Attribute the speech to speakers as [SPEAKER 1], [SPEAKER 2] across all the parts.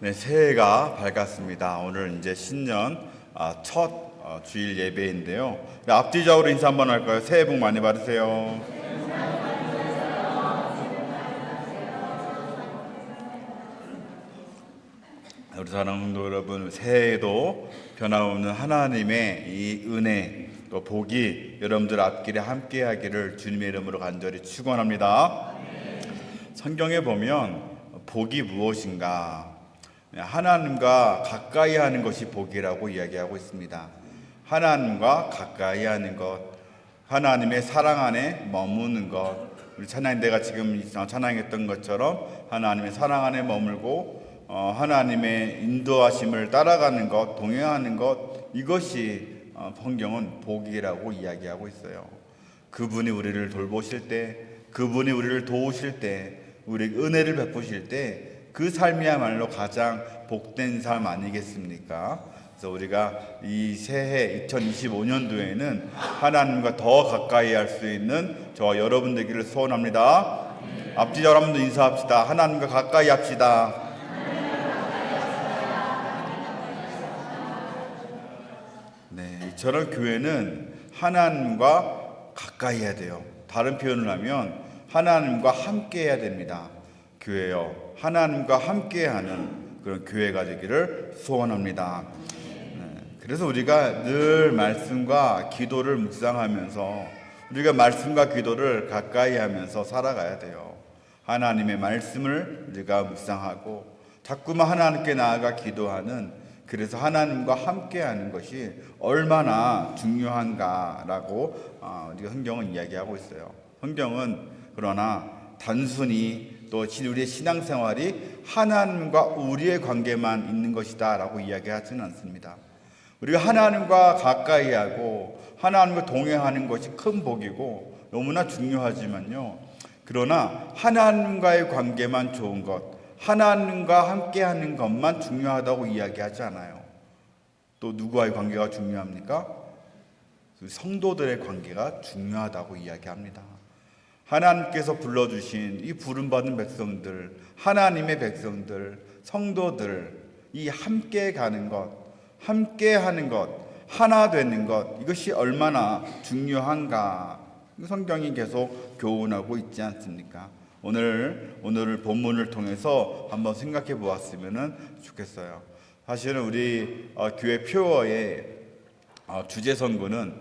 [SPEAKER 1] 네, 새해가 밝았습니다. 오늘 이제 신년 첫 주일 예배인데요. 네, 앞뒤적으로 인사 한번 할까요? 새해 복 많이 받으세요. 우리 사랑하는 성도 여러분, 새해에도 변함없는 하나님의 이 은혜 또 복이 여러분들 앞길에 함께하기를 주님의 이름으로 간절히 축원합니다. 성경에 보면 복이 무엇인가? 하나님과 가까이 하는 것이 복이라고 이야기하고 있습니다. 하나님과 가까이 하는 것, 하나님의 사랑 안에 머무는 것, 우리 찬양인 내가 지금 찬양했던 것처럼 하나님의 사랑 안에 머물고 하나님의 인도하심을 따라가는 것, 동행하는 것, 이것이 성경은 복이라고 이야기하고 있어요. 그분이 우리를 돌보실 때, 그분이 우리를 도우실 때, 우리에게 은혜를 베푸실 때 그 삶이야말로 가장 복된 삶 아니겠습니까? 그래서 우리가 이 새해 2025년도에는 하나님과 더 가까이 할 수 있는 저와 여러분 되기를 소원합니다. 앞뒤 여러분도 인사합시다. 하나님과 가까이 합시다. 네, 이처럼 교회는 하나님과 가까이 해야 돼요. 다른 표현을 하면 하나님과 함께 해야 됩니다. 교회요, 하나님과 함께하는 그런 교회가 되기를 소원합니다. 그래서 우리가 늘 말씀과 기도를 묵상하면서 우리가 말씀과 기도를 가까이 하면서 살아가야 돼요. 하나님의 말씀을 우리가 묵상하고 자꾸만 하나님께 나아가 기도하는, 그래서 하나님과 함께하는 것이 얼마나 중요한가라고 우리가 성경은 이야기하고 있어요. 성경은 그러나 단순히 또 우리의 신앙생활이 하나님과 우리의 관계만 있는 것이다 라고 이야기하지는 않습니다. 우리가 하나님과 가까이 하고 하나님과 동행하는 것이 큰 복이고 너무나 중요하지만요, 그러나 하나님과의 관계만 좋은 것, 하나님과 함께하는 것만 중요하다고 이야기하지 않아요. 또 누구와의 관계가 중요합니까? 성도들의 관계가 중요하다고 이야기합니다. 하나님께서 불러주신 이 부름받은 백성들, 하나님의 백성들, 성도들, 이 함께 가는 것, 함께 하는 것, 하나 되는 것, 이것이 얼마나 중요한가 성경이 계속 교훈하고 있지 않습니까? 오늘 본문을 통해서 한번 생각해 보았으면 좋겠어요. 사실은 우리 교회 표어의 주제 선구는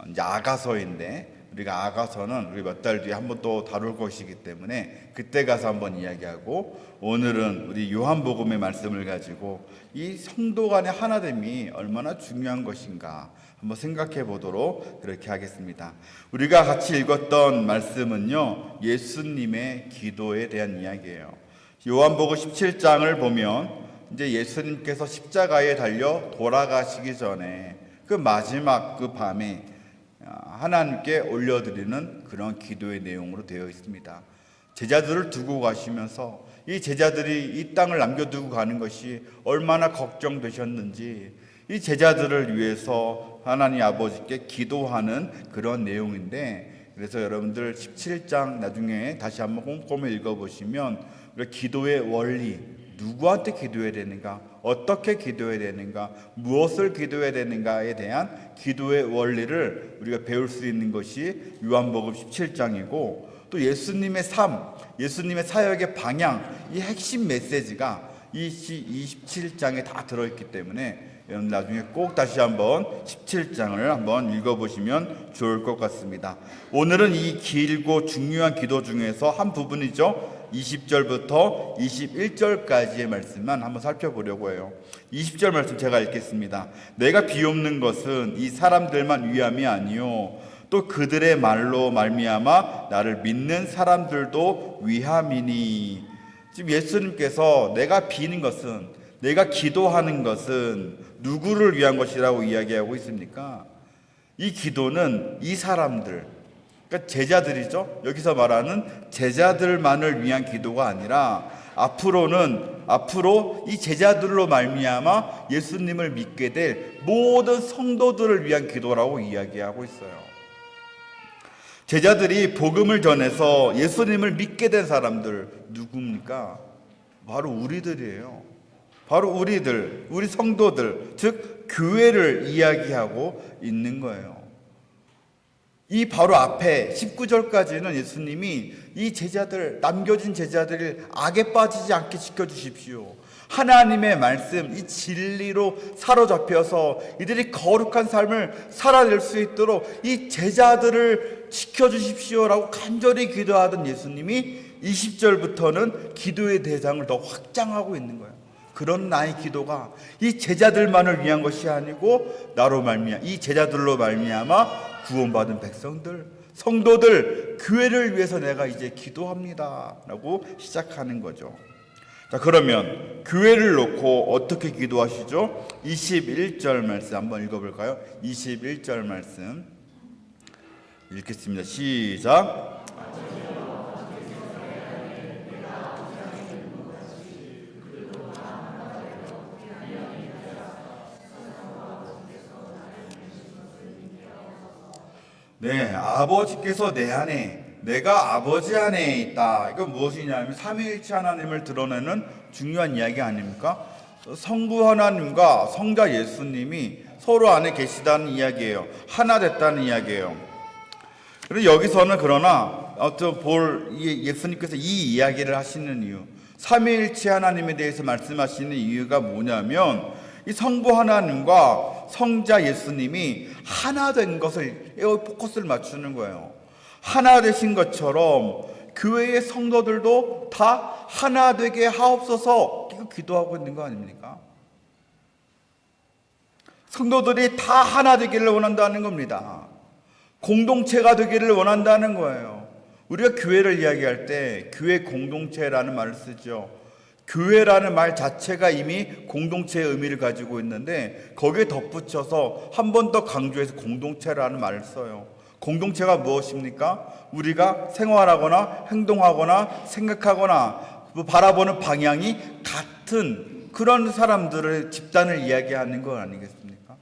[SPEAKER 1] 이제 아가서인데, 우리가 아가서는 우리 몇 달 뒤에 한번 또 다룰 것이기 때문에 그때 가서 한번 이야기하고, 오늘은 우리 요한복음의 말씀을 가지고 이 성도 간의 하나됨이 얼마나 중요한 것인가 한번 생각해 보도록 그렇게 하겠습니다. 우리가 같이 읽었던 말씀은요, 예수님의 기도에 대한 이야기예요. 요한복음 17장을 보면 이제 예수님께서 십자가에 달려 돌아가시기 전에 그 마지막 그 밤에 하나님께 올려드리는 그런 기도의 내용으로 되어 있습니다. 제자들을 두고 가시면서 이 제자들이 이 땅을 남겨두고 가는 것이 얼마나 걱정되셨는지 이 제자들을 위해서 하나님 아버지께 기도하는 그런 내용인데, 그래서 여러분들 17장 나중에 다시 한번 꼼꼼히 읽어보시면 우리 기도의 원리, 누구한테 기도해야 되는가, 어떻게 기도해야 되는가, 무엇을 기도해야 되는가에 대한 기도의 원리를 우리가 배울 수 있는 것이 요한복음 17장이고, 또 예수님의 삶, 예수님의 사역의 방향, 이 핵심 메시지가 이 27장에 다 들어있기 때문에 여러분 나중에 꼭 다시 한번 17장을 한번 읽어보시면 좋을 것 같습니다. 오늘은 이 길고 중요한 기도 중에서 한 부분이죠. 20절부터 21절까지의 말씀만 한번 살펴보려고 해요. 20절 말씀 제가 읽겠습니다. 내가 비옵는 것은 이 사람들만 위함이 아니요 또 그들의 말로 말미암아 나를 믿는 사람들도 위함이니. 지금 예수님께서 내가 비는 것은, 내가 기도하는 것은 누구를 위한 것이라고 이야기하고 있습니까? 이 기도는 이 사람들, 그러니까 제자들이죠. 여기서 말하는 제자들만을 위한 기도가 아니라 앞으로 이 제자들로 말미암아 예수님을 믿게 될 모든 성도들을 위한 기도라고 이야기하고 있어요. 제자들이 복음을 전해서 예수님을 믿게 된 사람들 누굽니까? 바로 우리들이에요. 바로 우리 성도들, 즉 교회를 이야기하고 있는 거예요. 이 바로 앞에 19절까지는 예수님이 이 제자들, 남겨진 제자들을 악에 빠지지 않게 지켜주십시오. 하나님의 말씀, 이 진리로 사로잡혀서 이들이 거룩한 삶을 살아낼 수 있도록 이 제자들을 지켜주십시오라고 간절히 기도하던 예수님이 20절부터는 기도의 대상을 더 확장하고 있는 거예요. 그런 나의 기도가 이 제자들만을 위한 것이 아니고 나로 말미암아, 이 제자들로 말미암아 구원받은 백성들, 성도들, 교회를 위해서 내가 이제 기도합니다 라고 시작하는 거죠. 자, 그러면 교회를 놓고 어떻게 기도하시죠? 21절 말씀 한번 읽어볼까요? 21절 말씀 읽겠습니다. 시작. 네, 아버지께서 내 안에, 내가 아버지 안에 있다. 이건 무엇이냐면 삼위일체 하나님을 드러내는 중요한 이야기 아닙니까? 성부 하나님과 성자 예수님이 서로 안에 계시다는 이야기예요. 하나 됐다는 이야기예요. 그리고 여기서는 그러나 예수님께서 이 이야기를 하시는 이유, 삼위일체 하나님에 대해서 말씀하시는 이유가 뭐냐면 이 성부 하나님과 성자 예수님이 하나 된 것을 포커스를 맞추는 거예요. 하나 되신 것처럼 교회의 성도들도 다 하나 되게 하옵소서 기도하고 있는 거 아닙니까? 성도들이 다 하나 되기를 원한다는 겁니다. 공동체가 되기를 원한다는 거예요. 우리가 교회를 이야기할 때 교회 공동체라는 말을 쓰죠. 교회라는 말 자체가 이미 공동체의 의미를 가지고 있는데 거기에 덧붙여서 한 번 더 강조해서 공동체라는 말을 써요. 공동체가 무엇입니까? 우리가 생활하거나 행동하거나 생각하거나 바라보는 방향이 같은 그런 사람들의 집단을 이야기하는 거 아니겠습니까?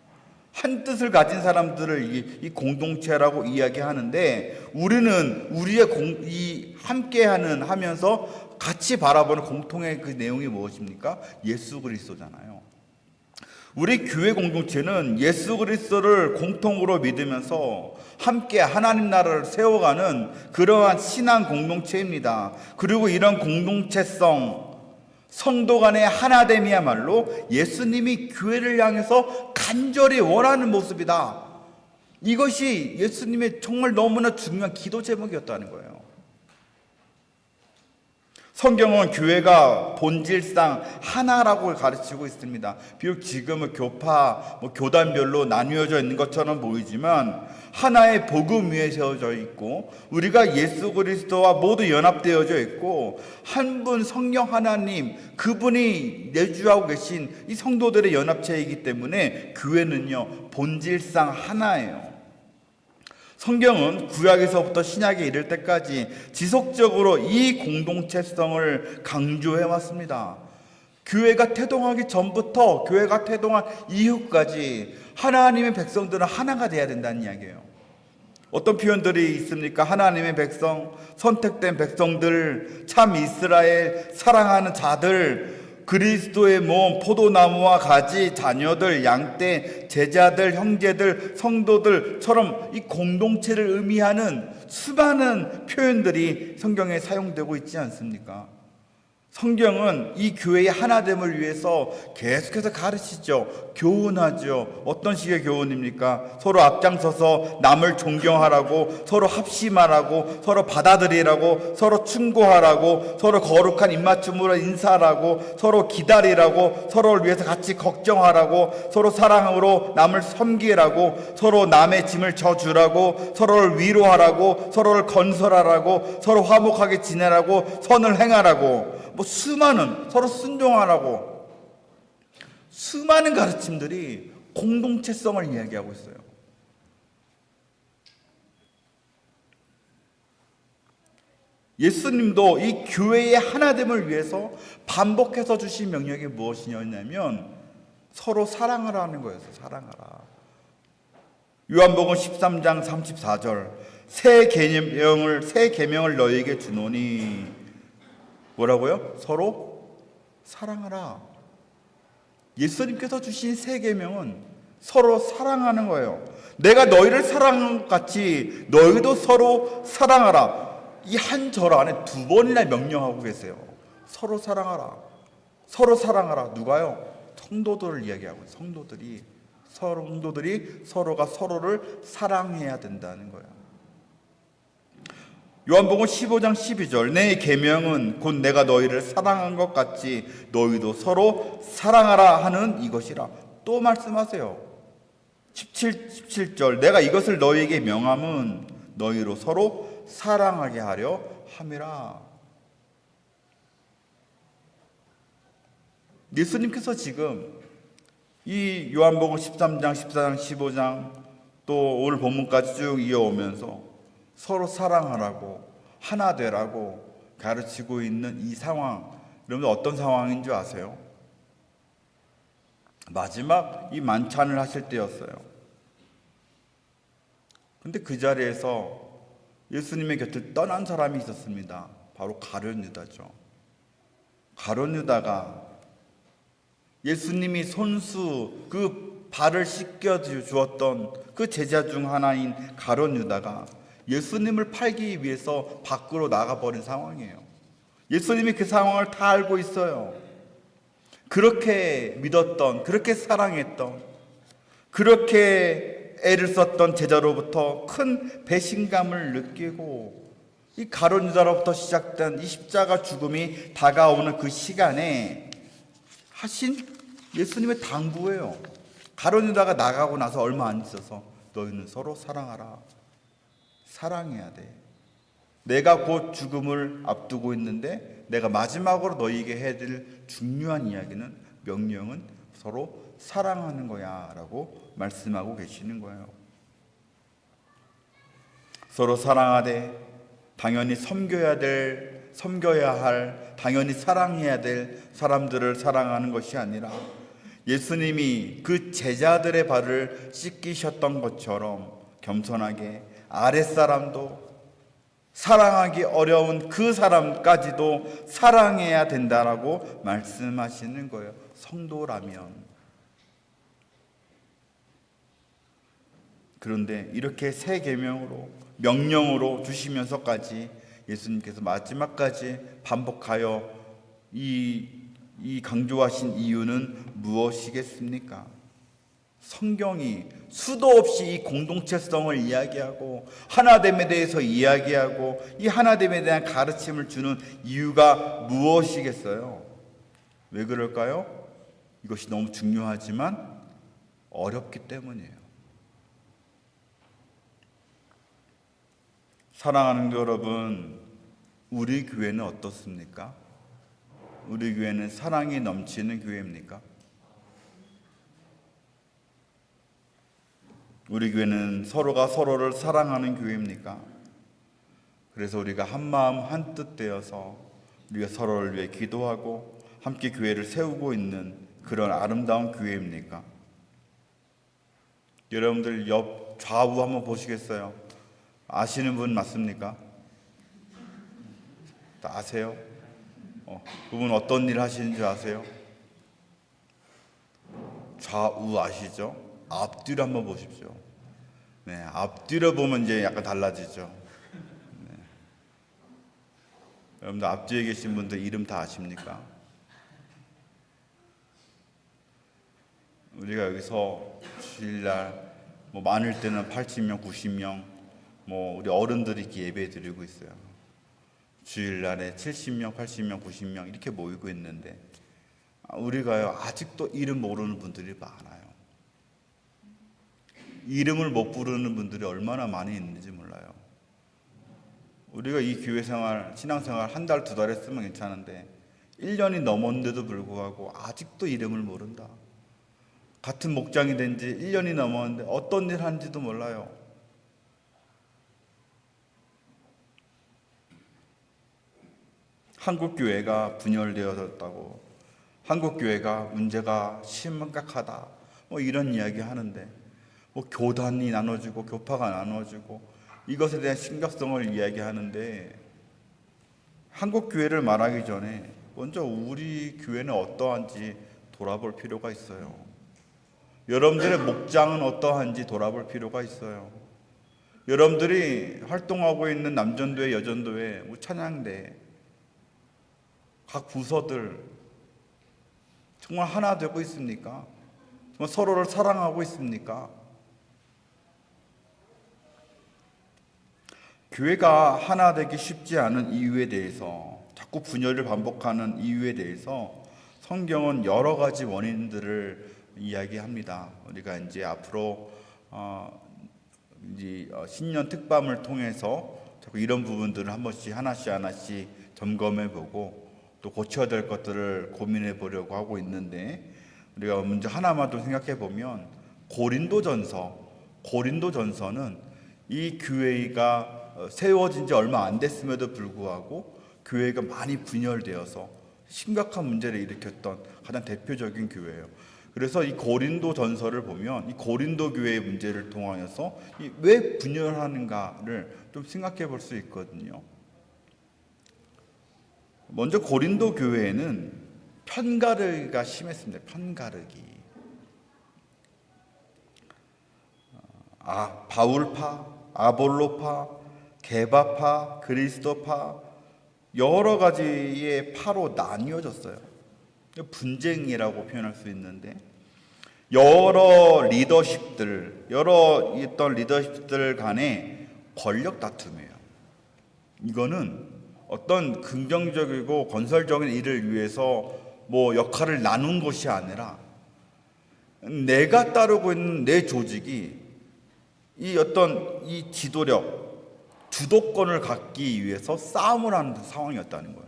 [SPEAKER 1] 한 뜻을 가진 사람들을 이 공동체라고 이야기하는데 우리는 우리의 함께하는 하면서 같이 바라보는 공통의 그 내용이 무엇입니까? 예수 그리스도잖아요. 우리 교회 공동체는 예수 그리스도를 공통으로 믿으면서 함께 하나님 나라를 세워가는 그러한 신앙 공동체입니다. 그리고 이런 공동체성, 성도 간의 하나됨이야말로 예수님이 교회를 향해서 간절히 원하는 모습이다. 이것이 예수님의 정말 너무나 중요한 기도 제목이었다는 거예요. 성경은 교회가 본질상 하나라고 가르치고 있습니다. 비록 지금은 교파, 교단별로 나뉘어져 있는 것처럼 보이지만 하나의 복음 위에 세워져 있고 우리가 예수 그리스도와 모두 연합되어져 있고 한 분 성령 하나님 그분이 내주하고 계신 이 성도들의 연합체이기 때문에 교회는요 본질상 하나예요. 성경은 구약에서부터 신약에 이를 때까지 지속적으로 이 공동체성을 강조해 왔습니다. 교회가 태동하기 전부터 교회가 태동한 이후까지 하나님의 백성들은 하나가 돼야 된다는 이야기예요. 어떤 표현들이 있습니까? 하나님의 백성, 선택된 백성들, 참 이스라엘, 사랑하는 자들, 그리스도의 몸, 포도나무와 가지, 자녀들, 양떼, 제자들, 형제들, 성도들처럼 이 공동체를 의미하는 수많은 표현들이 성경에 사용되고 있지 않습니까? 성경은 이 교회의 하나됨을 위해서 계속해서 가르치죠. 교훈하죠. 어떤 식의 교훈입니까? 서로 앞장서서 남을 존경하라고, 서로 합심하라고, 서로 받아들이라고, 서로 충고하라고, 서로 거룩한 입맞춤으로 인사하라고, 서로 기다리라고, 서로를 위해서 같이 걱정하라고, 서로 사랑으로 남을 섬기라고, 서로 남의 짐을 져주라고, 서로를 위로하라고, 서로를 건설하라고, 서로 화목하게 지내라고, 선을 행하라고, 수많은 서로 순종하라고 수많은 가르침들이 공동체성을 이야기하고 있어요. 예수님도 이 교회의 하나됨을 위해서 반복해서 주신 명령이 무엇이냐면 서로 사랑하라는 거예요. 사랑하라. 요한복음 13장 34절 새 계명을 너희에게 주노니 뭐라고요? 서로 사랑하라. 예수님께서 주신 세 계명은 서로 사랑하는 거예요. 내가 너희를 사랑한 것 같이 너희도 서로 사랑하라. 이 한 절 안에 두 번이나 명령하고 계세요. 서로 사랑하라. 서로 사랑하라. 누가요? 성도들을 이야기하고 성도들이 서로가 서로를 사랑해야 된다는 거예요. 요한복음 15장 12절 내 계명은 곧 내가 너희를 사랑한 것 같이 너희도 서로 사랑하라 하는 이것이라. 또 말씀하세요. 17절 내가 이것을 너희에게 명함은 너희로 서로 사랑하게 하려 함이라. 예수님께서 지금 이 요한복음 13장, 14장, 15장 또 오늘 본문까지 쭉 이어오면서 서로 사랑하라고 하나 되라고 가르치고 있는 이 상황, 여러분 어떤 상황인 줄 아세요? 마지막 이 만찬을 하실 때였어요. 근데 그 자리에서 예수님의 곁을 떠난 사람이 있었습니다. 바로 가룟 유다죠. 가룟 유다가 예수님이 손수 그 발을 씻겨 주었던 그 제자 중 하나인 가룟 유다가 예수님을 팔기 위해서 밖으로 나가버린 상황이에요. 예수님이 그 상황을 다 알고 있어요. 그렇게 믿었던, 그렇게 사랑했던, 그렇게 애를 썼던 제자로부터 큰 배신감을 느끼고 이 가룟 유다로부터 시작된 이 십자가 죽음이 다가오는 그 시간에 하신 예수님의 당부예요. 가룟 유다가 나가고 나서 얼마 안 있어서 너희는 서로 사랑하라. 사랑해야 돼. 내가 곧 죽음을 앞두고 있는데 내가 마지막으로 너희에게 해야 될 중요한 이야기는 명령은 서로 사랑하는 거야 라고 말씀하고 계시는 거예요. 서로 사랑하되 당연히 섬겨야 할, 당연히 사랑해야 될 사람들을 사랑하는 것이 아니라 예수님이 그 제자들의 발을 씻기셨던 것처럼 겸손하게 아랫사람도 사랑하기 어려운 그 사람까지도 사랑해야 된다라고 말씀하시는 거예요. 성도라면. 그런데 이렇게 세 계명으로 명령으로 주시면서까지 예수님께서 마지막까지 반복하여 이 강조하신 이유는 무엇이겠습니까? 성경이 수도 없이 이 공동체성을 이야기하고 하나됨에 대해서 이야기하고 이 하나됨에 대한 가르침을 주는 이유가 무엇이겠어요? 왜 그럴까요? 이것이 너무 중요하지만 어렵기 때문이에요. 사랑하는 여러분, 우리 교회는 어떻습니까? 우리 교회는 사랑이 넘치는 교회입니까? 우리 교회는 서로가 서로를 사랑하는 교회입니까? 그래서 우리가 한마음 한뜻 되어서 우리가 서로를 위해 기도하고 함께 교회를 세우고 있는 그런 아름다운 교회입니까? 여러분들 옆 좌우 한번 보시겠어요? 아시는 분 맞습니까? 다 아세요? 그분 어떤 일 하시는 줄 아세요? 좌우 아시죠? 앞뒤로 한번 보십시오. 네, 앞뒤로 보면 이제 약간 달라지죠. 네. 여러분들 앞뒤에 계신 분들 이름 다 아십니까? 우리가 여기서 주일날 뭐 많을 때는 80명, 90명, 뭐 우리 어른들이 이렇게 예배 드리고 있어요. 주일날에 70명, 80명, 90명 이렇게 모이고 있는데 우리가요 아직도 이름 모르는 분들이 많아요. 이름을 못 부르는 분들이 얼마나 많이 있는지 몰라요. 우리가 이 교회 생활, 신앙생활 한 달, 두 달 했으면 괜찮은데 1년이 넘었는데도 불구하고 아직도 이름을 모른다. 같은 목장이 된 지 1년이 넘었는데 어떤 일 하는지도 몰라요. 한국 교회가 분열되어졌다고, 한국 교회가 문제가 심각하다, 뭐 이런 이야기 하는데 뭐 교단이 나눠지고 교파가 나눠지고 이것에 대한 심각성을 이야기하는데 한국 교회를 말하기 전에 먼저 우리 교회는 어떠한지 돌아볼 필요가 있어요. 여러분들의 목장은 어떠한지 돌아볼 필요가 있어요. 여러분들이 활동하고 있는 남전도회, 여전도회, 찬양대 각 부서들 정말 하나 되고 있습니까? 정말 서로를 사랑하고 있습니까? 교회가 하나 되기 쉽지 않은 이유에 대해서, 자꾸 분열을 반복하는 이유에 대해서 성경은 여러 가지 원인들을 이야기합니다. 우리가 이제 앞으로 신년 특밤을 통해서 자꾸 이런 부분들을 한 번씩 하나씩 점검해보고 또 고쳐야 될 것들을 고민해보려고 하고 있는데, 우리가 먼저 하나만 더 생각해보면 고린도전서는 이 교회가 세워진 지 얼마 안 됐음에도 불구하고 교회가 많이 분열되어서 심각한 문제를 일으켰던 가장 대표적인 교회예요. 그래서 이 고린도전서를 보면 이 고린도 교회의 문제를 통하여서 왜 분열하는가를 좀 생각해 볼 수 있거든요. 먼저 고린도 교회에는 편가르기가 심했습니다. 편가르기. 바울파, 아볼로파, 게바파, 그리스도파, 여러 가지의 파로 나뉘어졌어요. 분쟁이라고 표현할 수 있는데, 여러 리더십들 간의 권력 다툼이에요. 이거는 어떤 긍정적이고 건설적인 일을 위해서 역할을 나눈 것이 아니라, 내가 따르고 있는 내 조직이 이 지도력, 주도권을 갖기 위해서 싸움을 하는 상황이었다는 거예요.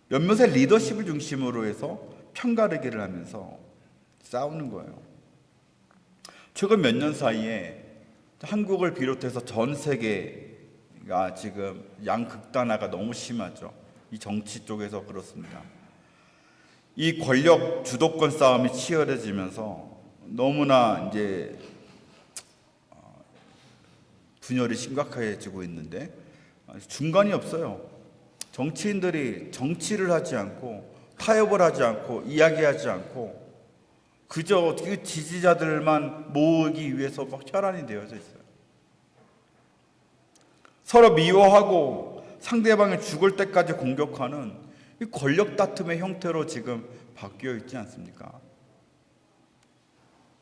[SPEAKER 1] 몇몇의 리더십을 중심으로 해서 편가르기를 하면서 싸우는 거예요. 최근 몇 년 사이에 한국을 비롯해서 전 세계가 지금 양극단화가 너무 심하죠. 이 정치 쪽에서 그렇습니다. 이 권력 주도권 싸움이 치열해지면서 너무나 이제 분열이 심각해지고 있는데 중간이 없어요. 정치인들이 정치를 하지 않고 타협을 하지 않고 이야기하지 않고 그저 그 지지자들만 모으기 위해서 혈안이 되어져 있어요. 서로 미워하고 상대방이 죽을 때까지 공격하는 이 권력 다툼의 형태로 지금 바뀌어 있지 않습니까?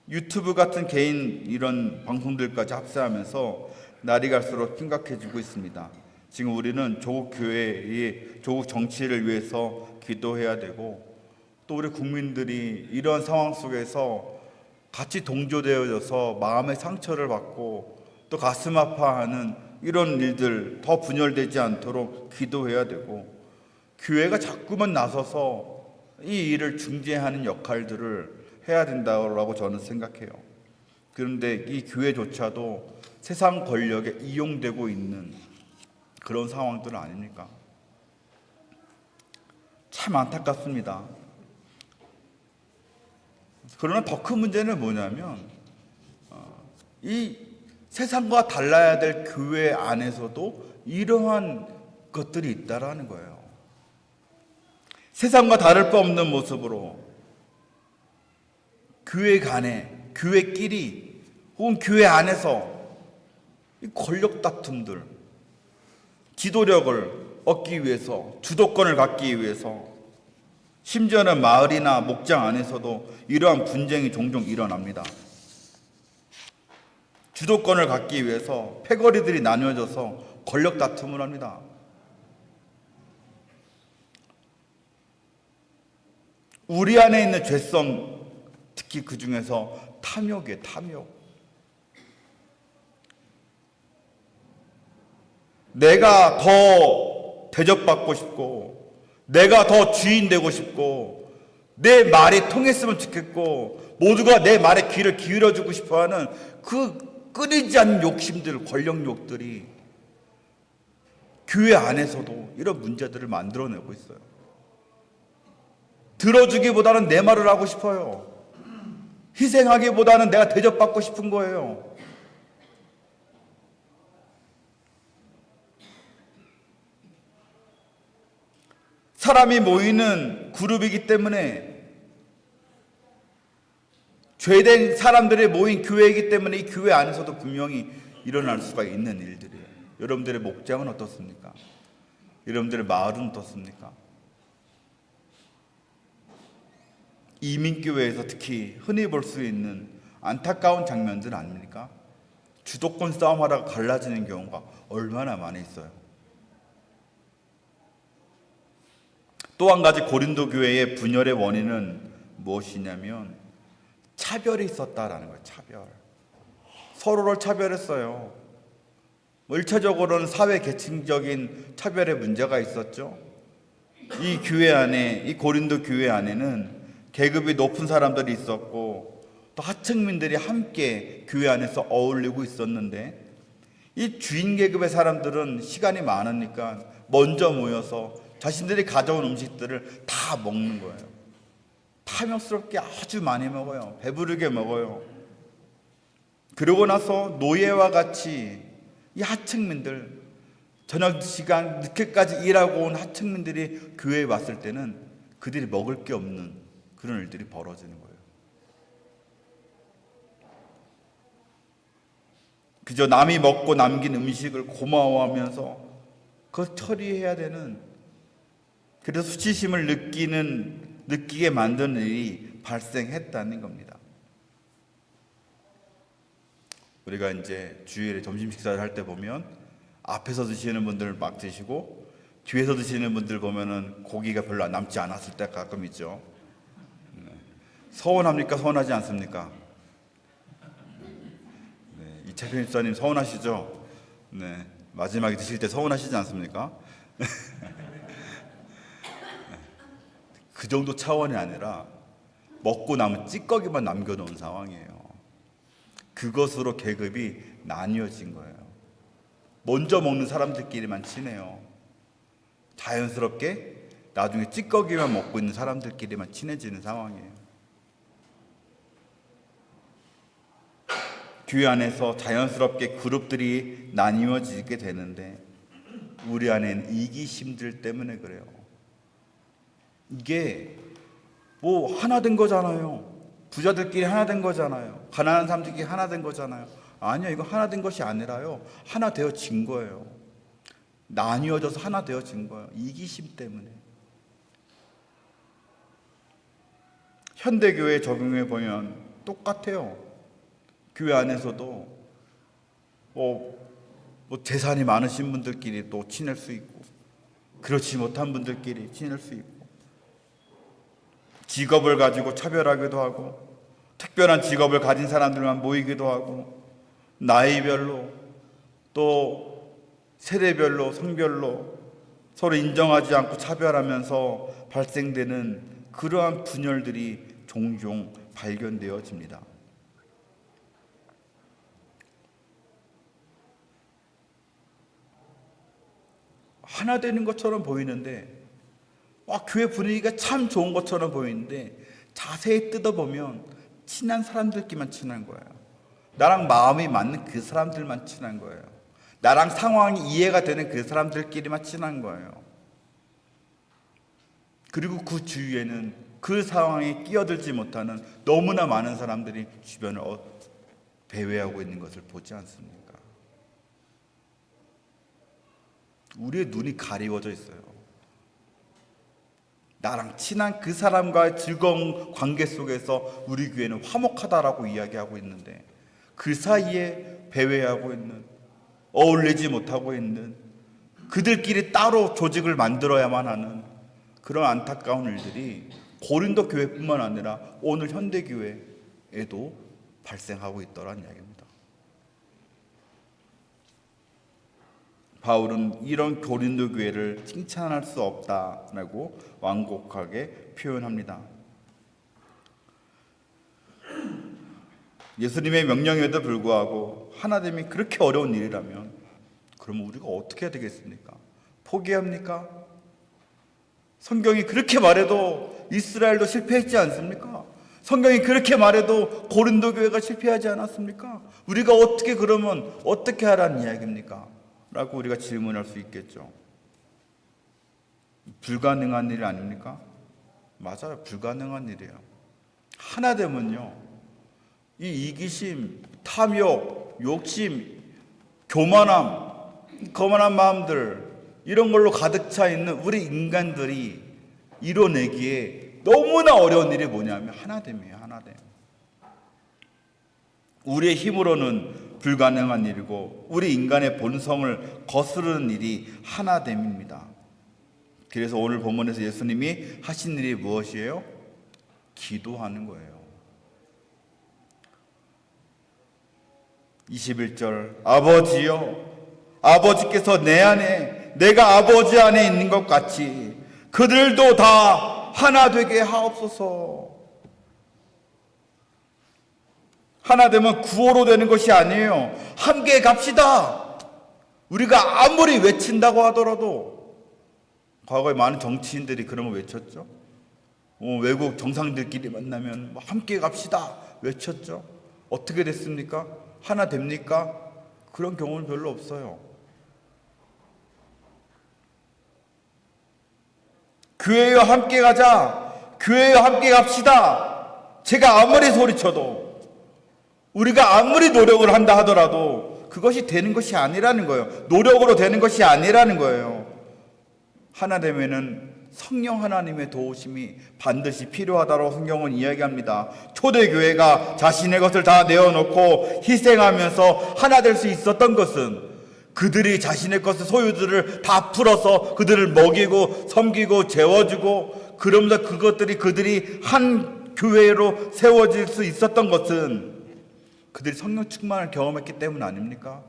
[SPEAKER 1] 유튜브 같은 개인 이런 방송들까지 합세하면서 날이 갈수록 심각해지고 있습니다. 지금 우리는 조국 교회의 조국 정치를 위해서 기도해야 되고, 또 우리 국민들이 이런 상황 속에서 같이 동조되어져서 마음의 상처를 받고 또 가슴 아파하는 이런 일들 더 분열되지 않도록 기도해야 되고, 교회가 자꾸만 나서서 이 일을 중재하는 역할들을 해야 된다고 저는 생각해요. 그런데 이 교회조차도 세상 권력에 이용되고 있는 그런 상황들은 아닙니까? 참 안타깝습니다. 그러나 더 큰 문제는 뭐냐면 이 세상과 달라야 될 교회 안에서도 이러한 것들이 있다라는 거예요. 세상과 다를 바 없는 모습으로 교회 간에, 교회끼리 혹은 교회 안에서 이 권력 다툼들, 지도력을 얻기 위해서, 주도권을 갖기 위해서, 심지어는 마을이나 목장 안에서도 이러한 분쟁이 종종 일어납니다. 주도권을 갖기 위해서 패거리들이 나뉘어져서 권력 다툼을 합니다. 우리 안에 있는 죄성, 특히 그 중에서 탐욕이에요. 탐욕. 내가 더 대접받고 싶고, 내가 더 주인 되고 싶고, 내 말이 통했으면 좋겠고, 모두가 내 말에 귀를 기울여주고 싶어하는 그 끊이지 않는 욕심들, 권력욕들이 교회 안에서도 이런 문제들을 만들어내고 있어요. 들어주기보다는 내 말을 하고 싶어요. 희생하기보다는 내가 대접받고 싶은 거예요. 사람이 모이는 그룹이기 때문에, 죄된 사람들이 모인 교회이기 때문에 이 교회 안에서도 분명히 일어날 수가 있는 일들이에요. 여러분들의 목장은 어떻습니까? 여러분들의 마을은 어떻습니까? 이민교회에서 특히 흔히 볼 수 있는 안타까운 장면들 아닙니까? 주도권 싸움하다가 갈라지는 경우가 얼마나 많이 있어요. 또 한 가지 고린도 교회의 분열의 원인은 무엇이냐면 차별이 있었다라는 거예요. 차별. 서로를 차별했어요. 1차적으로는 사회 계층적인 차별의 문제가 있었죠. 이 교회 안에, 이 고린도 교회 안에는 계급이 높은 사람들이 있었고 또 하층민들이 함께 교회 안에서 어울리고 있었는데, 이 주인 계급의 사람들은 시간이 많으니까 먼저 모여서 자신들이 가져온 음식들을 다 먹는 거예요. 탐욕스럽게 아주 많이 먹어요. 배부르게 먹어요. 그러고 나서 노예와 같이 이 하층민들, 저녁 시간 늦게까지 일하고 온 하층민들이 교회에 왔을 때는 그들이 먹을 게 없는 그런 일들이 벌어지는 거예요. 그저 남이 먹고 남긴 음식을 고마워하면서 그걸 처리해야 되는, 그래서 수치심을 느끼게 만드는 일이 발생했다는 겁니다. 우리가 이제 주일에 점심 식사를 할 때 보면 앞에서 드시는 분들 막 드시고 뒤에서 드시는 분들 보면은 고기가 별로 남지 않았을 때 가끔 있죠. 서운합니까? 서운하지 않습니까? 네, 이채표 집사님 서운하시죠? 네, 마지막에 드실 때 서운하시지 않습니까? 그 정도 차원이 아니라 먹고 남은 찌꺼기만 남겨놓은 상황이에요. 그것으로 계급이 나뉘어진 거예요. 먼저 먹는 사람들끼리만 친해요. 자연스럽게 나중에 찌꺼기만 먹고 있는 사람들끼리만 친해지는 상황이에요. 교회 안에서 자연스럽게 그룹들이 나뉘어지게 되는데 우리 안에는 이기심들 때문에 그래요. 이게 뭐 하나 된 거잖아요. 부자들끼리 하나 된 거잖아요. 가난한 사람들끼리 하나 된 거잖아요. 아니요, 이거 하나 된 것이 아니라요, 하나 되어진 거예요. 나뉘어져서 하나 되어진 거예요. 이기심 때문에. 현대교회 적용해 보면 똑같아요. 교회 안에서도 뭐 재산이 많으신 분들끼리 또 친할 수 있고, 그렇지 못한 분들끼리 친할 수 있고, 직업을 가지고 차별하기도 하고, 특별한 직업을 가진 사람들만 모이기도 하고, 나이별로 또 세대별로 성별로 서로 인정하지 않고 차별하면서 발생되는 그러한 분열들이 종종 발견되어집니다. 하나 되는 것처럼 보이는데, 교회 분위기가 참 좋은 것처럼 보이는데 자세히 뜯어보면 친한 사람들끼리만 친한 거예요. 나랑 마음이 맞는 그 사람들만 친한 거예요. 나랑 상황이 이해가 되는 그 사람들끼리만 친한 거예요. 그리고 그 주위에는 그 상황에 끼어들지 못하는 너무나 많은 사람들이 주변을 배회하고 있는 것을 보지 않습니까? 우리의 눈이 가리워져 있어요. 나랑 친한 그 사람과의 즐거운 관계 속에서 우리 교회는 화목하다라고 이야기하고 있는데, 그 사이에 배회하고 있는, 어울리지 못하고 있는, 그들끼리 따로 조직을 만들어야만 하는 그런 안타까운 일들이 고린도 교회뿐만 아니라 오늘 현대교회에도 발생하고 있더라는 이야기입니다. 바울은 이런 고린도 교회를 칭찬할 수 없다라고 완곡하게 표현합니다. 예수님의 명령에도 불구하고 하나됨이 그렇게 어려운 일이라면 그러면 우리가 어떻게 해야 되겠습니까? 포기합니까? 성경이 그렇게 말해도 이스라엘도 실패했지 않습니까? 성경이 그렇게 말해도 고린도 교회가 실패하지 않았습니까? 우리가 어떻게 그러면 어떻게 하라는 이야기입니까? 라고 우리가 질문할 수 있겠죠. 불가능한 일 아닙니까? 맞아요. 불가능한 일이에요. 하나 되면요, 이 이기심, 탐욕, 욕심, 교만함, 거만한 마음들, 이런 걸로 가득 차 있는 우리 인간들이 이뤄내기에 너무나 어려운 일이 뭐냐면 하나됨이에요. 하나됨. 우리의 힘으로는 불가능한 일이고 우리 인간의 본성을 거스르는 일이 하나됨입니다. 그래서 오늘 본문에서 예수님이 하신 일이 무엇이에요? 기도하는 거예요. 21절, 아버지여, 아버지께서 내 안에, 내가 아버지 안에 있는 것 같이 그들도 다 하나 되게 하옵소서. 하나 되면 구호로 되는 것이 아니에요. 함께 갑시다. 우리가 아무리 외친다고 하더라도, 과거에 많은 정치인들이 그런 거 외쳤죠. 외국 정상들끼리 만나면 함께 갑시다 외쳤죠. 어떻게 됐습니까? 하나 됩니까? 그런 경우는 별로 없어요. 교회여 함께 가자, 교회여 함께 갑시다, 제가 아무리 소리쳐도, 우리가 아무리 노력을 한다 하더라도 그것이 되는 것이 아니라는 거예요. 노력으로 되는 것이 아니라는 거예요. 하나 되면은 성령 하나님의 도우심이 반드시 필요하다고 성경은 이야기합니다. 초대교회가 자신의 것을 다 내어놓고 희생하면서 하나 될 수 있었던 것은 그들이 자신의 것을, 소유들을 다 풀어서 그들을 먹이고 섬기고 재워주고, 그러면서 그들이 한 교회로 세워질 수 있었던 것은 그들이 성령 충만을 경험했기 때문 아닙니까?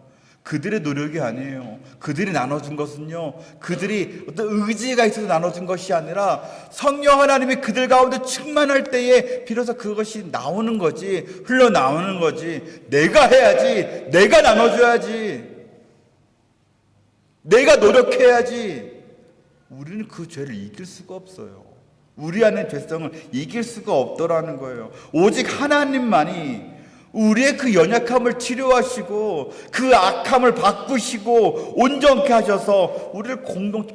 [SPEAKER 1] 그들의 노력이 아니에요. 그들이 나눠준 것은요, 그들이 어떤 의지가 있어서 나눠준 것이 아니라 성령 하나님이 그들 가운데 충만할 때에 비로소 그것이 나오는 거지, 흘러나오는 거지. 내가 해야지, 내가 나눠줘야지, 내가 노력해야지. 우리는 그 죄를 이길 수가 없어요. 우리 안의 죄성을 이길 수가 없더라는 거예요. 오직 하나님만이 우리의 그 연약함을 치료하시고 그 악함을 바꾸시고 온전케 하셔서 우리를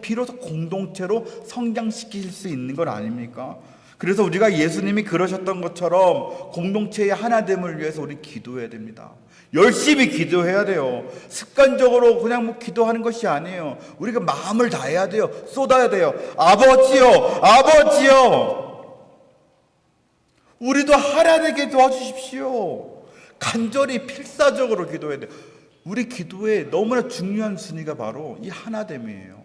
[SPEAKER 1] 비로소 공동체로 성장시키실 수 있는 것 아닙니까? 그래서 우리가 예수님이 그러셨던 것처럼 공동체의 하나됨을 위해서 우리 기도해야 됩니다. 열심히 기도해야 돼요. 습관적으로 그냥 기도하는 것이 아니에요. 우리가 마음을 다해야 돼요. 쏟아야 돼요. 아버지요, 아버지요, 우리도 하나님께 도와주십시오. 간절히 필사적으로 기도해야 돼요. 우리 기도에 너무나 중요한 순위가 바로 이 하나됨이에요.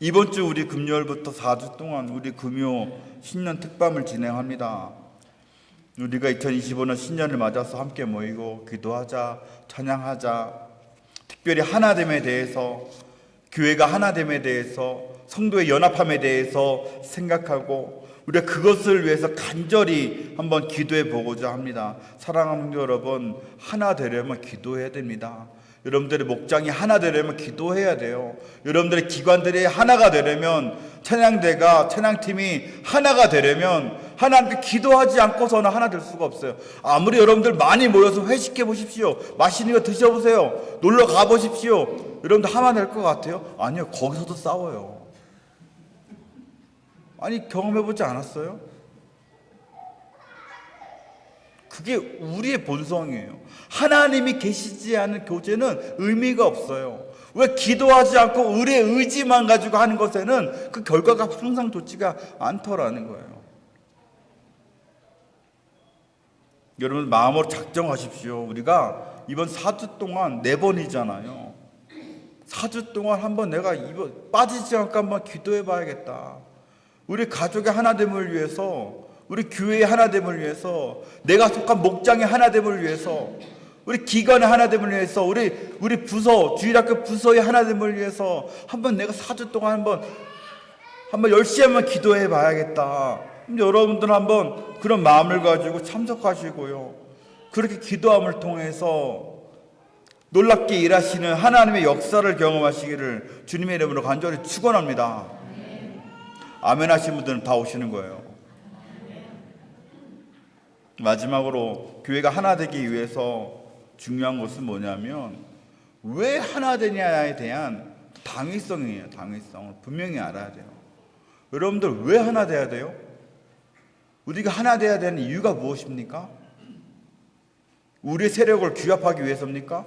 [SPEAKER 1] 이번 주 우리 금요일부터 4주 동안 우리 금요 신년 특밤을 진행합니다. 우리가 2025년 신년을 맞아서 함께 모이고 기도하자, 찬양하자, 특별히 하나됨에 대해서, 교회가 하나됨에 대해서, 성도의 연합함에 대해서 생각하고 우리가 그것을 위해서 간절히 한번 기도해 보고자 합니다. 사랑하는 성도 여러분, 하나 되려면 기도해야 됩니다. 여러분들의 목장이 하나 되려면 기도해야 돼요. 여러분들의 기관들이 하나가 되려면, 찬양대가, 찬양팀이 하나가 되려면 하나님께 기도하지 않고서는 하나 될 수가 없어요. 아무리 여러분들 많이 모여서 회식해 보십시오, 맛있는 거 드셔보세요, 놀러 가보십시오, 여러분들 하나 될 것 같아요? 아니요, 거기서도 싸워요. 아니, 경험해보지 않았어요? 그게 우리의 본성이에요. 하나님이 계시지 않은 교제는 의미가 없어요. 왜? 기도하지 않고 우리의 의지만 가지고 하는 것에는 그 결과가 항상 좋지가 않더라는 거예요. 여러분, 마음으로 작정하십시오. 우리가 이번 4주 동안 4번이잖아요. 4주 동안 한번 내가 빠지지 않고 한번 기도해 봐야겠다. 우리 가족의 하나됨을 위해서, 우리 교회의 하나됨을 위해서, 내가 속한 목장의 하나됨을 위해서, 우리 기관의 하나됨을 위해서, 우리 부서, 주일학교 부서의 하나됨을 위해서 한번 내가 4주 동안 한번 열심히 한번 기도해 봐야겠다. 여러분들 한번 그런 마음을 가지고 참석하시고요, 그렇게 기도함을 통해서 놀랍게 일하시는 하나님의 역사를 경험하시기를 주님의 이름으로 간절히 축원합니다. 아멘 하신 분들은 다 오시는 거예요. 마지막으로 교회가 하나 되기 위해서 중요한 것은 뭐냐면, 왜 하나 되냐에 대한 당위성이에요. 당위성을 분명히 알아야 돼요. 여러분들 왜 하나 돼야 돼요? 우리가 하나 돼야 되는 이유가 무엇입니까? 우리의 세력을 규합하기 위해서입니까?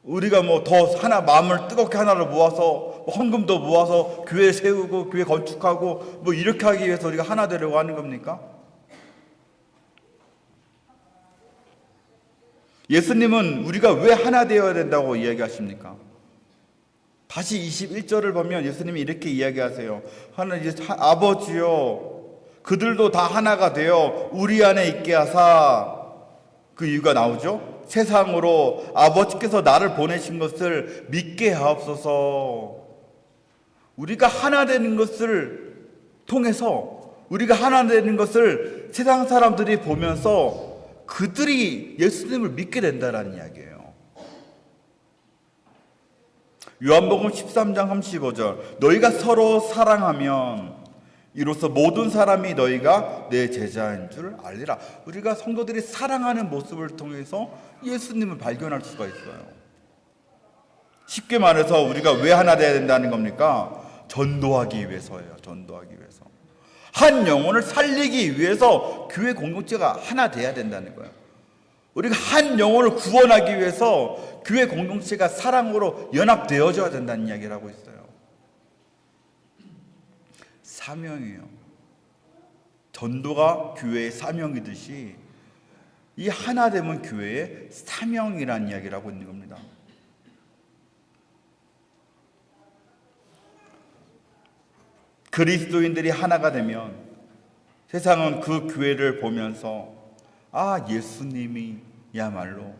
[SPEAKER 1] 우리가 뭐 더 하나 마음을 뜨겁게 하나를 모아서 헌금도 모아서 교회 세우고 교회 건축하고 뭐 이렇게 하기 위해서 우리가 하나 되려고 하는 겁니까? 예수님은 우리가 왜 하나 되어야 된다고 이야기하십니까? 다시 21절을 보면 예수님이 이렇게 이야기하세요. 아버지요, 그들도 다 하나가 되어 우리 안에 있게 하사. 그 이유가 나오죠. 세상으로 아버지께서 나를 보내신 것을 믿게 하옵소서. 우리가 하나 되는 것을 통해서, 우리가 하나 되는 것을 세상 사람들이 보면서 그들이 예수님을 믿게 된다는 이야기예요. 요한복음 13장 35절, 너희가 서로 사랑하면 이로써 모든 사람이 너희가 내 제자인 줄 알리라. 우리가 성도들이 사랑하는 모습을 통해서 예수님을 발견할 수가 있어요. 쉽게 말해서 우리가 왜 하나 돼야 된다는 겁니까? 전도하기 위해서예요. 전도하기 위해서. 한 영혼을 살리기 위해서 교회 공동체가 하나 돼야 된다는 거예요. 우리가 한 영혼을 구원하기 위해서 교회 공동체가 사랑으로 연합되어져야 된다는 이야기를 하고 있어요. 사명이에요. 전도가 교회의 사명이듯이 이 하나됨은 교회의 사명이라는 이야기를 하고 있는 겁니다. 그리스도인들이 하나가 되면 세상은 그 교회를 보면서 예수님이야말로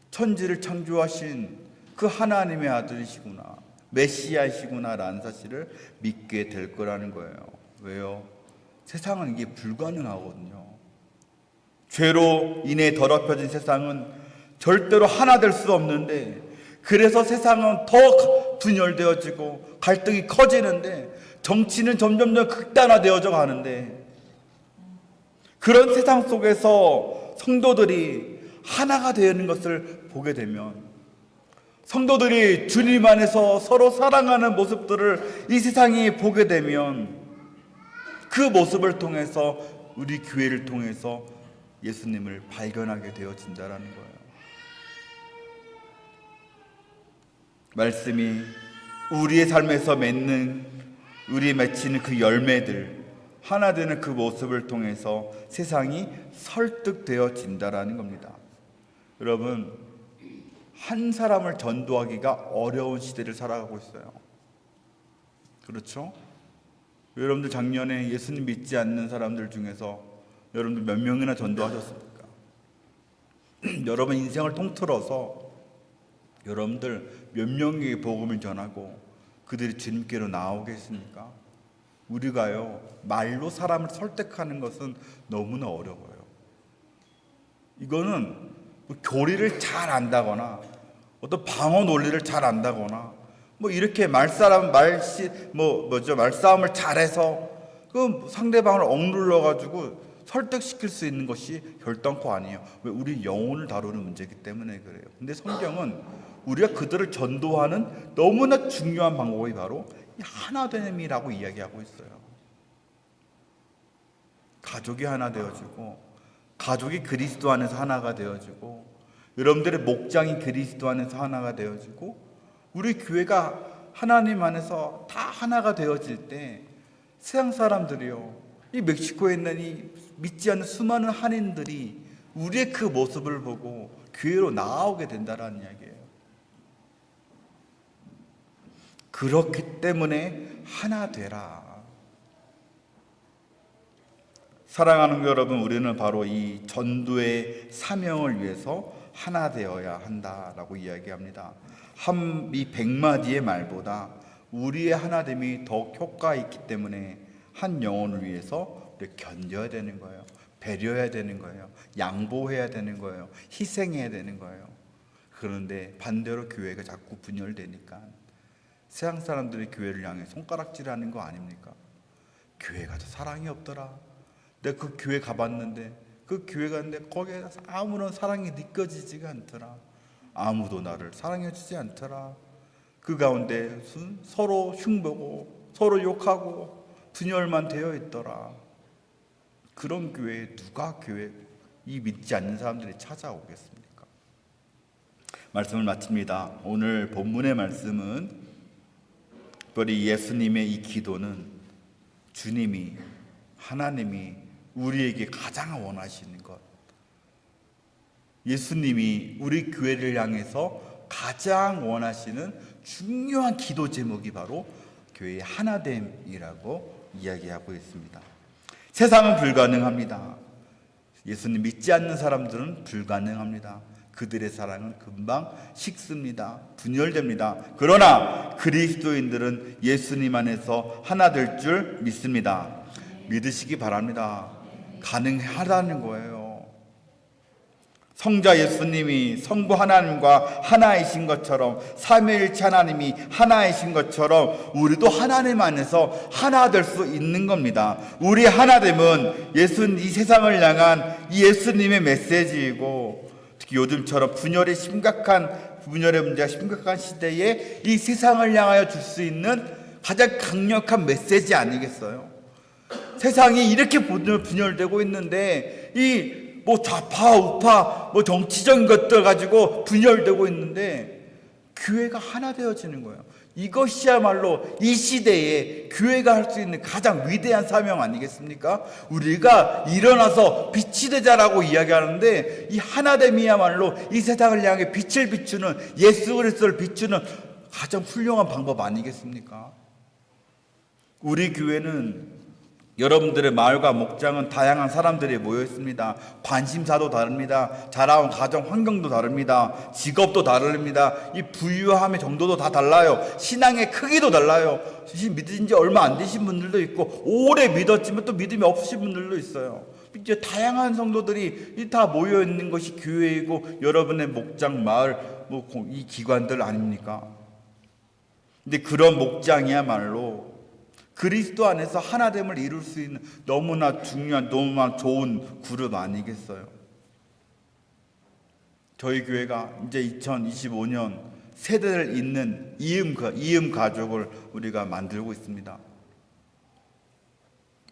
[SPEAKER 1] 천지를 창조하신 그 하나님의 아들이시구나, 메시아이시구나 라는 사실을 믿게 될 거라는 거예요. 왜요? 세상은 이게 불가능하거든요. 죄로 인해 더럽혀진 세상은 절대로 하나 될 수 없는데, 그래서 세상은 더 분열되어지고 갈등이 커지는데, 정치는 점점 극단화되어져 가는데, 그런 세상 속에서 성도들이 하나가 되는 것을 보게 되면, 성도들이 주님 안에서 서로 사랑하는 모습들을 이 세상이 보게 되면, 그 모습을 통해서 우리 교회를 통해서 예수님을 발견하게 되어진다라는 거예요. 말씀이 우리의 삶에서 우리 맺히는 그 열매들, 하나 되는 그 모습을 통해서 세상이 설득되어진다라는 겁니다. 여러분, 한 사람을 전도하기가 어려운 시대를 살아가고 있어요. 그렇죠? 여러분들 작년에 예수님 믿지 않는 사람들 중에서 여러분들 몇 명이나 전도하셨습니까? 여러분 인생을 통틀어서 여러분들 몇 명에게 복음을 전하고 그들이 주님께로 나오겠습니까? 우리가요, 말로 사람을 설득하는 것은 너무나 어려워요. 이거는 교리를 잘 안다거나 어떤 방어 논리를 잘 안다거나 이렇게 말싸움을 잘해서 그 상대방을 억눌러 가지고 설득시킬 수 있는 것이 결단코 아니에요. 왜? 우리 영혼을 다루는 문제이기 때문에 그래요. 근데 성경은 우리가 그들을 전도하는 너무나 중요한 방법이 바로 하나됨이라고 이야기하고 있어요. 가족이 하나 되어지고, 가족이 그리스도 안에서 하나가 되어지고, 여러분들의 목장이 그리스도 안에서 하나가 되어지고, 우리 교회가 하나님 안에서 다 하나가 되어질 때 세상 사람들이요, 이 멕시코에 있는 이 믿지 않는 수많은 한인들이 우리의 그 모습을 보고 교회로 나오게 된다는 이야기예요. 그렇기 때문에 하나 되라. 사랑하는 여러분, 우리는 바로 이 전도의 사명을 위해서 하나 되어야 한다라고 이야기합니다. 이 100마디의 말보다 우리의 하나됨이 더 효과 있기 때문에 한 영혼을 위해서 우리 견뎌야 되는 거예요. 배려해야 되는 거예요. 양보해야 되는 거예요. 희생해야 되는 거예요. 그런데 반대로 교회가 자꾸 분열되니까 세상 사람들이 교회를 향해 손가락질하는 거 아닙니까? 교회가 더 사랑이 없더라. 내가 그 교회 가봤는데, 그 교회 갔는데 거기에 아무런 사랑이 느껴지지가 않더라. 아무도 나를 사랑해주지 않더라. 그 가운데 서로 흉보고 서로 욕하고 분열만 되어 있더라. 그런 교회에 누가 이 믿지 않는 사람들이 찾아오겠습니까? 말씀을 마칩니다. 오늘 본문의 말씀은 특별히 예수님의 이 기도는 주님이, 하나님이 우리에게 가장 원하시는 것, 예수님이 우리 교회를 향해서 가장 원하시는 중요한 기도 제목이 바로 교회의 하나됨이라고 이야기하고 있습니다. 세상은 불가능합니다. 예수님 믿지 않는 사람들은 불가능합니다. 그들의 사랑은 금방 식습니다. 분열됩니다. 그러나 그리스도인들은 예수님 안에서 하나 될 줄 믿습니다. 믿으시기 바랍니다. 가능하다는 거예요. 성자 예수님이 성부 하나님과 하나이신 것처럼, 삼위일체 하나님이 하나이신 것처럼 우리도 하나님 안에서 하나 될 수 있는 겁니다. 우리 하나됨은 이 세상을 향한 이 예수님의 메시지이고, 특히 요즘처럼 분열의 문제가 심각한 시대에 이 세상을 향하여 줄 수 있는 가장 강력한 메시지 아니겠어요? 세상이 이렇게 분열되고 있는데 좌파, 우파, 정치적인 것들 가지고 분열되고 있는데 교회가 하나 되어지는 거예요. 이것이야말로 이 시대에 교회가 할 수 있는 가장 위대한 사명 아니겠습니까? 우리가 일어나서 빛이 되자라고 이야기하는데 이 하나됨이야말로 이 세상을 향해 빛을 비추는, 예수 그리스도를 비추는 가장 훌륭한 방법 아니겠습니까? 우리 교회는, 여러분들의 마을과 목장은 다양한 사람들이 모여 있습니다. 관심사도 다릅니다. 자라온 가정 환경도 다릅니다. 직업도 다릅니다. 이 부유함의 정도도 다 달라요. 신앙의 크기도 달라요. 믿은 지 얼마 안 되신 분들도 있고, 오래 믿었지만 또 믿음이 없으신 분들도 있어요. 이제 다양한 성도들이 다 모여 있는 것이 교회이고 여러분의 목장, 마을, 이 기관들 아닙니까? 근데 그런 목장이야말로 그리스도 안에서 하나됨을 이룰 수 있는 너무나 중요한, 너무나 좋은 그룹 아니겠어요? 저희 교회가 이제 2025년 세대를 잇는 이음 가족을 우리가 만들고 있습니다.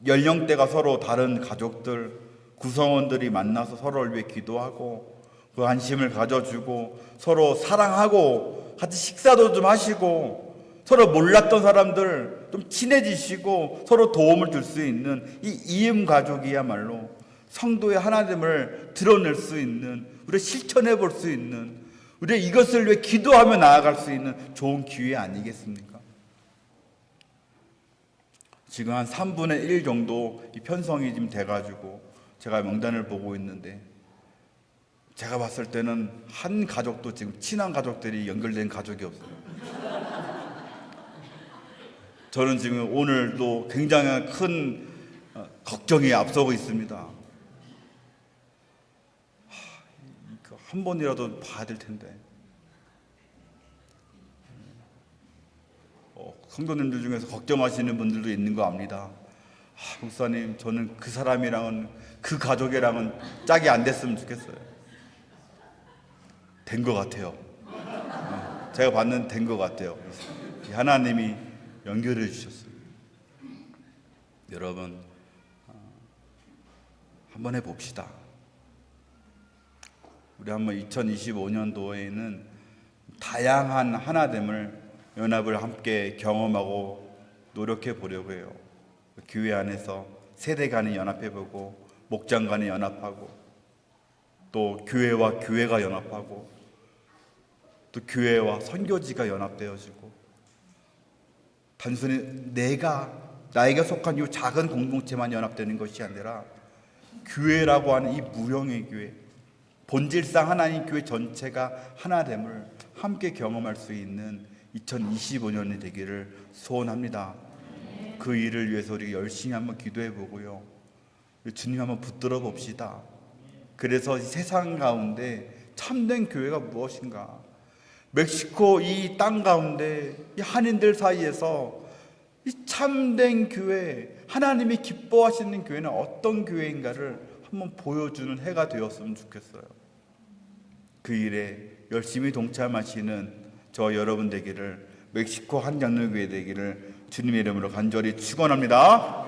[SPEAKER 1] 연령대가 서로 다른 가족들, 구성원들이 만나서 서로를 위해 기도하고 그 관심을 가져주고 서로 사랑하고 같이 식사도 좀 하시고 서로 몰랐던 사람들 좀 친해지시고 서로 도움을 줄 수 있는 이 이음 가족이야말로 성도의 하나됨을 드러낼 수 있는, 우리가 실천해 볼 수 있는, 우리가 이것을 위해 기도하며 나아갈 수 있는 좋은 기회 아니겠습니까? 지금 한 3분의 1 정도 이 편성이 지금 돼가지고 제가 명단을 보고 있는데, 제가 봤을 때는 한 가족도 지금 친한 가족들이 연결된 가족이 없어요. 저는 지금 오늘도 굉장히 큰 걱정이 앞서고 있습니다. 한 번이라도 봐야 될 텐데. 성도님들 중에서 걱정하시는 분들도 있는 거 압니다. 목사님, 저는 그 사람이랑은, 그 가족이랑은 짝이 안 됐으면 좋겠어요. 된 것 같아요. 제가 봤는 된 것 같아요. 하나님이 연결해 주셨어요. 여러분, 한번 해봅시다. 우리 한번 2025년도에는 다양한 하나됨을, 연합을 함께 경험하고 노력해 보려고 해요. 교회 안에서 세대 간에 연합해보고, 목장 간에 연합하고, 또 교회와 교회가 연합하고, 또 교회와 선교지가 연합되어지고, 단순히 나에게 속한 이 작은 공동체만 연합되는 것이 아니라 교회라고 하는 이 무형의 교회, 본질상 하나님 교회 전체가 하나됨을 함께 경험할 수 있는 2025년이 되기를 소원합니다. 그 일을 위해서 우리 열심히 한번 기도해 보고요, 주님 한번 붙들어 봅시다. 그래서 이 세상 가운데 참된 교회가 무엇인가, 멕시코 이 땅 가운데 이 한인들 사이에서 이 참된 교회, 하나님이 기뻐하시는 교회는 어떤 교회인가를 한번 보여주는 해가 되었으면 좋겠어요. 그 일에 열심히 동참하시는 저 여러분 되기를 멕시코 한장로교회 되기를 주님의 이름으로 간절히 축원합니다.